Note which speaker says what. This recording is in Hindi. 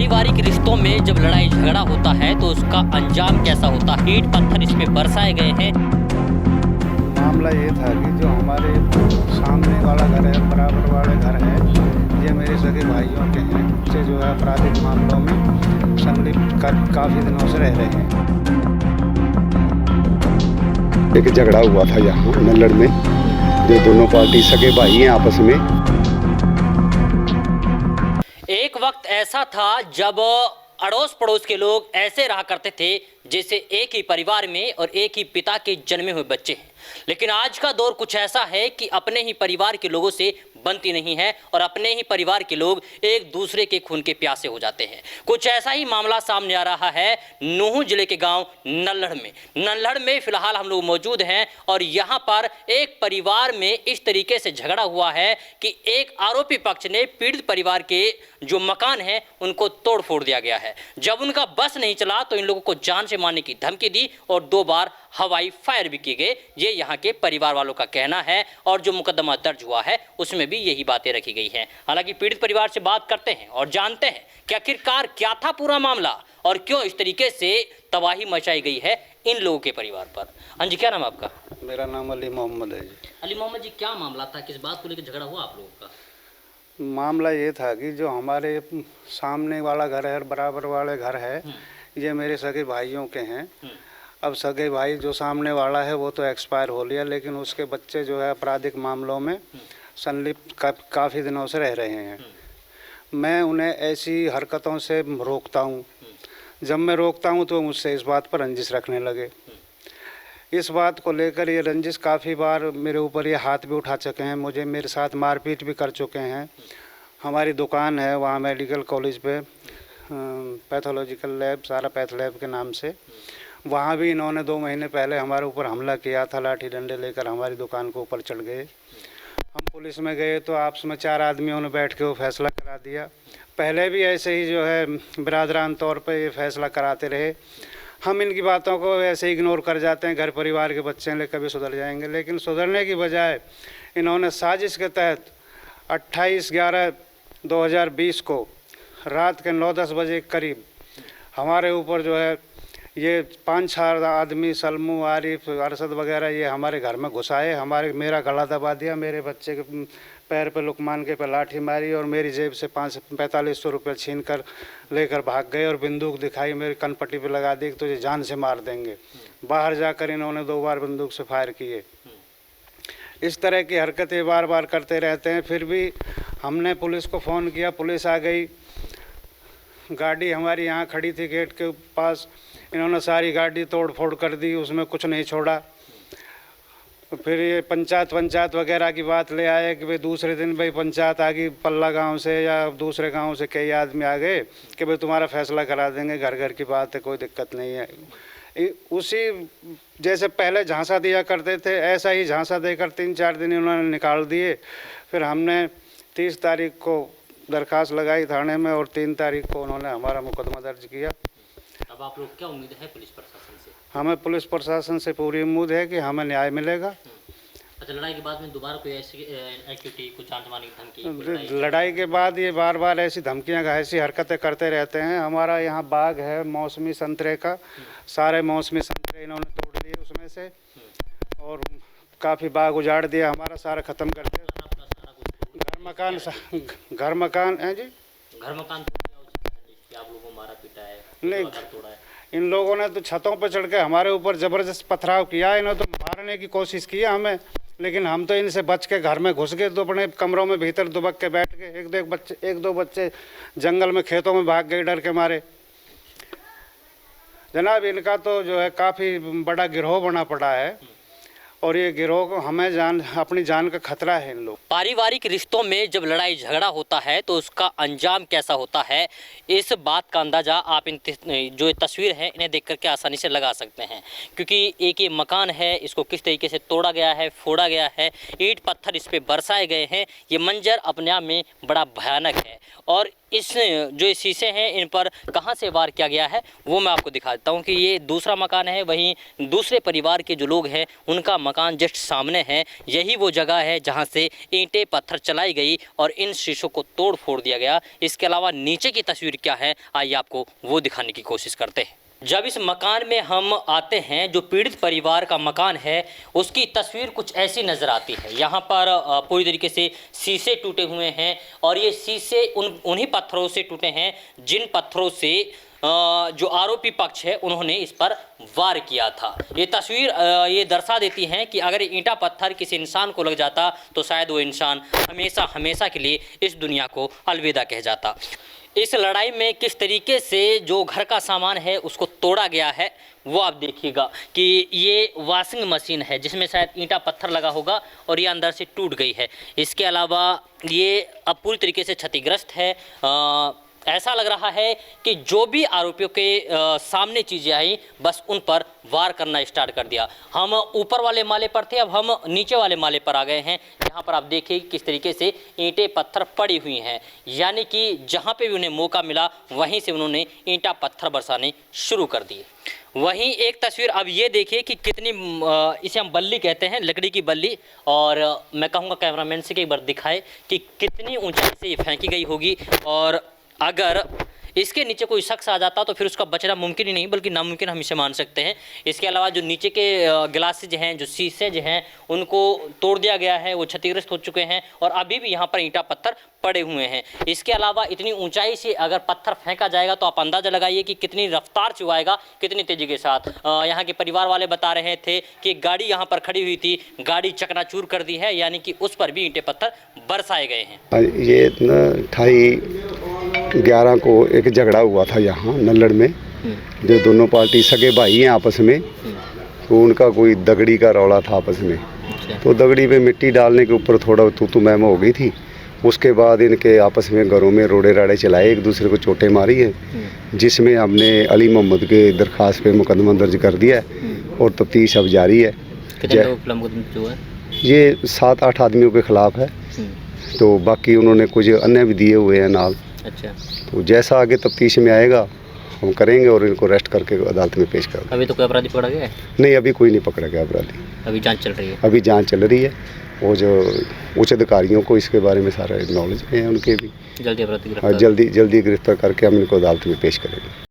Speaker 1: पारिवारिक रिश्तों में जब लड़ाई झगड़ा होता है तो उसका अंजाम कैसा होता है। ईंट पत्थर इस पे बरसाए गए हैं।
Speaker 2: मामला ये था कि जो हमारे सामने वाला घर है, बराबर वाले घर है, ये मेरे सगे भाइयों के हैं। से जो है आपराधिक मामलों में संलिप्त काफ़ी दिनों से रह रहे हैं।
Speaker 3: एक झगड़ा हुआ था यहाँ नल्लड़ में, जो दोनों पार्टी सगे भाई हैं आपस में।
Speaker 1: एक वक्त ऐसा था जब अड़ोस पड़ोस के लोग ऐसे रहा करते थे जैसे एक ही परिवार में और एक ही पिता के जन्मे हुए बच्चे हैं। लेकिन आज का दौर कुछ ऐसा है कि अपने ही परिवार के लोगों से बनती नहीं है और अपने ही परिवार के लोग एक दूसरे के खून के प्यासे हो जाते हैं। कुछ ऐसा ही मामला सामने आ रहा है नूंह जिले के गांव नल्लड़ में फिलहाल हम लोग मौजूद हैं और यहां पर एक परिवार में इस तरीके से झगड़ा हुआ है कि एक आरोपी पक्ष ने पीड़ित परिवार के जो मकान हैं उनको तोड़ फोड़ दिया गया है। जब उनका बस नहीं चला तो इन लोगों को जान से मारने की धमकी दी और 2 बार हवाई फायर भी किए गए। ये यहाँ के परिवार वालों का कहना है और जो मुकदमा दर्ज हुआ है उसमें भी यही बातें रखी गई हैं। हालांकि पीड़ित परिवार से बात करते हैं और जानते हैं कि आखिरकार क्या था पूरा मामला और क्यों इस तरीके से तबाही मचाई गई है इन लोगों के परिवार पर। हाँ जी, क्या नाम आपका?
Speaker 2: मेरा नाम अली मोहम्मद है जी।
Speaker 1: अली मोहम्मद जी, क्या मामला था, किस बात को लेकर झगड़ा हुआ आप लोगों का?
Speaker 2: मामला ये था कि जो हमारे सामने वाला घर है, बराबर वाले घर है, ये मेरे सगे भाइयों के हैं। अब सगे भाई जो सामने वाला है वो तो एक्सपायर हो लिया, लेकिन उसके बच्चे जो है आपराधिक मामलों में संलिप्त काफ़ी दिनों से रह रहे हैं। मैं उन्हें ऐसी हरकतों से रोकता हूँ। जब मैं रोकता हूँ तो मुझसे इस बात पर रंजिश रखने लगे। इस बात को लेकर ये रंजिश काफ़ी बार मेरे ऊपर ये हाथ भी उठा चुके हैं, मुझे मेरे साथ मारपीट भी कर चुके हैं। हमारी दुकान है वहाँ मेडिकल कॉलेज पे, पैथोलॉजिकल लैब, सारा पैथ लैब के नाम से, वहाँ भी इन्होंने 2 महीने पहले हमारे ऊपर हमला किया था। लाठी डंडे लेकर हमारी दुकान के ऊपर चढ़ गए। हम पुलिस में गए तो आपस में 4 आदमियों ने बैठ के वो फैसला करा दिया। पहले भी ऐसे ही जो है बिरादरान तौर पे ये फैसला कराते रहे। हम इनकी बातों को ऐसे इग्नोर कर जाते हैं, घर परिवार के बच्चे हैं, कभी सुधर जाएंगे। लेकिन सुधरने की बजाय इन्होंने साजिश के तहत 28/11/2020 को रात के 9-10 बजे के करीब हमारे ऊपर जो है ये 5-6 आदमी, सलमू, आरिफ, अरशद वगैरह, ये हमारे घर में घुसाए। मेरा गला दबा दिया, मेरे बच्चे के पैर पे, लुकमान के पे लाठी मारी और मेरी जेब से 4500 रुपये छीन कर लेकर भाग गए और बंदूक दिखाई, मेरी कनपट्टी पे लगा दी कि तुझे जान से मार देंगे। बाहर जाकर इन्होंने 2 बार बंदूक से फायर किए। इस तरह की हरकतें बार बार करते रहते हैं। फिर भी हमने पुलिस को फ़ोन किया, पुलिस आ गई। गाड़ी हमारी यहाँ खड़ी थी गेट के पास, इन्होंने सारी गाड़ी तोड़ फोड़ कर दी, उसमें कुछ नहीं छोड़ा। फिर ये पंचायत वगैरह की बात ले आए कि भाई दूसरे दिन भाई पंचायत आ गई, पल्ला गांव से या दूसरे गांव से कई आदमी आ गए कि भाई तुम्हारा फैसला करा देंगे, घर घर की बात है, कोई दिक्कत नहीं है। उसी जैसे पहले झांसा दिया करते थे ऐसा ही झांसा देकर 3-4 दिन उन्होंने निकाल दिए। फिर हमने 30 तारीख को दरख्वास्त लगाई थाने में और 3 तारीख को उन्होंने हमारा मुकदमा दर्ज किया।
Speaker 1: अब आप लोग क्या उम्मीद है पुलिस प्रशासन से?
Speaker 2: हमें पुलिस प्रशासन से पूरी उम्मीद है कि हमें न्याय मिलेगा।
Speaker 1: अच्छा, लड़ाई के बाद में दोबारा कोई ऐसी एक्टिविटी, कुछ जान से मारने की धमकी?
Speaker 2: लड़ाई के बाद ये बार बार ऐसी धमकियाँ, ऐसी हरकतें करते रहते हैं। हमारा यहाँ बाग है मौसमी संतरे का, सारे मौसमी संतरे इन्होंने तोड़ लिए उसमें से और काफ़ी बाग उजाड़ दिया, हमारा सारा ख़त्म कर दिया। घर मकान है जी, घर मकान
Speaker 1: आप लोगों को मारा पीटा है?
Speaker 2: नहीं,
Speaker 1: तोड़ा है।
Speaker 2: इन लोगों ने तो छतों पर चढ़ के हमारे ऊपर ज़बरदस्त पथराव किया। इन्होंने तो मारने की कोशिश की हमें, लेकिन हम तो इनसे बच के घर में घुस गए, तो अपने कमरों में भीतर दुबक के बैठ गए। एक दो बच्चे जंगल में, खेतों में भाग गए डर के मारे। जनाब, इनका तो जो है काफ़ी बड़ा गिरोह बना पड़ा है और ये गिरोह को हमें अपनी जान का खतरा है इन लोग।
Speaker 1: पारिवारिक रिश्तों में जब लड़ाई झगड़ा होता है तो उसका अंजाम कैसा होता है, इस बात का अंदाज़ा आप इन जो तस्वीर है इन्हें देख करके आसानी से लगा सकते हैं। क्योंकि एक ये मकान है, इसको किस तरीके से तोड़ा गया है, फोड़ा गया है, ईंट पत्थर इस पे बरसाए गए हैं। ये मंजर अपने आप में बड़ा भयानक है और इस जो शीशे हैं इन पर कहाँ से वार किया गया है वो मैं आपको दिखा देता हूँ कि ये दूसरा मकान है, वहीं दूसरे परिवार के जो लोग हैं उनका मकान जस्ट सामने है, यही वो जगह है जहां से ईंटें पत्थर चलाई गई और इन शीशों को तोड़ फोड़ दिया गया। इसके अलावा नीचे की तस्वीर क्या है, आइए आपको वो दिखाने की कोशिश करते हैं। जब इस मकान में हम आते हैं, जो पीड़ित परिवार का मकान है, उसकी तस्वीर कुछ ऐसी नज़र आती है। यहाँ पर पूरी तरीके से शीशे टूटे हुए हैं और ये शीशे उन्हीं पत्थरों से टूटे हैं जिन पत्थरों से जो आरोपी पक्ष है उन्होंने इस पर वार किया था। ये तस्वीर ये दर्शा देती है कि अगर ईंटा पत्थर किसी इंसान को लग जाता तो शायद वो इंसान हमेशा हमेशा के लिए इस दुनिया को अलविदा कह जाता। इस लड़ाई में किस तरीके से जो घर का सामान है उसको तोड़ा गया है वो आप देखिएगा कि ये वॉशिंग मशीन है जिसमें शायद ईंटा पत्थर लगा होगा और ये अंदर से टूट गई है। इसके अलावा ये अब पूरी तरीके से क्षतिग्रस्त है। ऐसा लग रहा है कि जो भी आरोपियों के सामने चीज़ें आई बस उन पर वार करना स्टार्ट कर दिया। हम ऊपर वाले माले पर थे, अब हम नीचे वाले माले पर आ गए हैं। यहाँ पर आप देखिए किस तरीके से ईंटें पत्थर पड़ी हुई हैं, यानी कि जहाँ पे भी उन्हें मौका मिला वहीं से उन्होंने ईंटा पत्थर बरसाने शुरू कर दिए। वहीं एक तस्वीर अब ये देखिए कि कितनी इसे हम बल्ली कहते हैं, लकड़ी की बल्ली, और मैं कहूँगा कैमरामैन से कि एक बार दिखाए कि कितनी ऊंचाई से ये फेंकी गई होगी और अगर इसके नीचे कोई शख्स आ जाता तो फिर उसका बचना मुमकिन ही नहीं बल्कि नामुमकिन हम इसे मान सकते हैं। इसके अलावा जो नीचे के गिलासेज हैं, जो शीशे जो हैं, उनको तोड़ दिया गया है, वो क्षतिग्रस्त हो चुके हैं और अभी भी यहाँ पर ईंटा पत्थर पड़े हुए हैं। इसके अलावा इतनी ऊंचाई से अगर पत्थर फेंका जाएगा तो आप अंदाज़ा लगाइए कि कितनी रफ्तार से आएगा, कितनी तेज़ी के साथ। यहाँ के परिवार वाले बता रहे थे कि गाड़ी यहाँ पर खड़ी हुई थी, गाड़ी चकनाचूर कर दी है, यानी कि उस पर भी ईंटे पत्थर बरसाए गए हैं।
Speaker 3: ये 28/11 को एक झगड़ा हुआ था यहाँ नल्लड़ में, जो दोनों पार्टी सगे भाई हैं आपस में, तो उनका कोई दगड़ी का रौला था आपस में। तो दगड़ी पे मिट्टी डालने के ऊपर थोड़ा तू मैम हो गई थी। उसके बाद इनके आपस में घरों में रोड़े राड़े चलाए, एक दूसरे को चोटें मारी है, जिसमें हमने अली मोहम्मद के दरख्वास्त पे मुकदमा दर्ज कर दिया है और तफ्तीश अब जारी है। ये 7-8 आदमियों के खिलाफ है, तो बाकी उन्होंने कुछ अन्य भी दिए हुए हैं नाल।
Speaker 1: अच्छा,
Speaker 3: तो जैसा आगे तफ्तीश में आएगा हम करेंगे और इनको अरेस्ट करके अदालत में पेश करेंगे।
Speaker 1: अभी तो कोई अपराधी पकड़ा गया है?
Speaker 3: नहीं, अभी कोई नहीं पकड़ा गया अपराधी।
Speaker 1: अभी जांच चल रही है?
Speaker 3: अभी जांच चल रही है। वो जो उच्च अधिकारियों को इसके बारे में सारा नॉलेज है, उनके भी
Speaker 1: जल्दी अपराधी गिरफ्तार
Speaker 3: जल्दी गिरफ्तार करके हम इनको अदालत में पेश करेंगे।